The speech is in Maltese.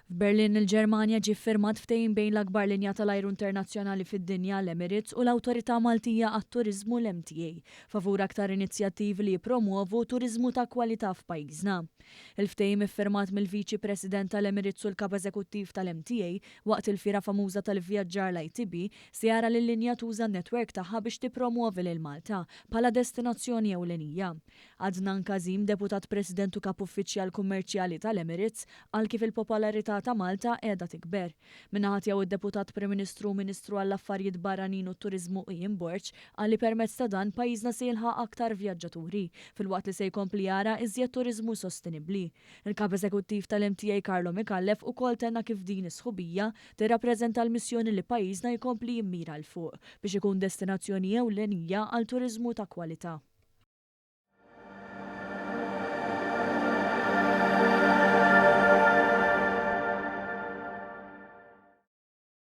F'Berlin il-Ġermanja ġie ffirmat ftehim bejn l-akbar linja tal-ajru internazzjonali fid-dinja l-Emirates u l-Awtorità Maltija għat-Turiżmu l-MTA favur aktar inizjattivi li jippromuovu turiżmu ta' kwalità f'pajjiżna. Il-ftehim iffirmat mill-Viċi President tal-Emirates u l-Kap Eżekuttiv tal-MTA waqt il-fira famuża tal-vjaġġar l-ITB se jara li l-linja tuża n-netwerk tagħha biex tippromuovi lil Malta bħala destinazzjoni ewlenija. Adnan Kazim, deputat President u Kap Uffiċjal Kummerċjali tal-Emirates, għal kif il-popolarità ta' Malta qiegħda tikber. Minnaħa tiegħu id-Deputat Prim Ministru u Ministru għall-Affarijiet Barranin u t-Turiżmu Ian Burch qal li permezz ta' dan pajjiżna se jilħaq aktar vjaġġaturi filwaqt li se jkompli jara iżjed turiżmu sostenibbli. Il-Kap Eżekuttiv tal-MTA Carlo Micallef ukoll tenna kif din is-sħubija tirrappreżenta l-missjoni li pajjiżna jkompli jimmira l fuq biex ikun destinazzjoni ewlenija għal turiżmu ta' kwalità.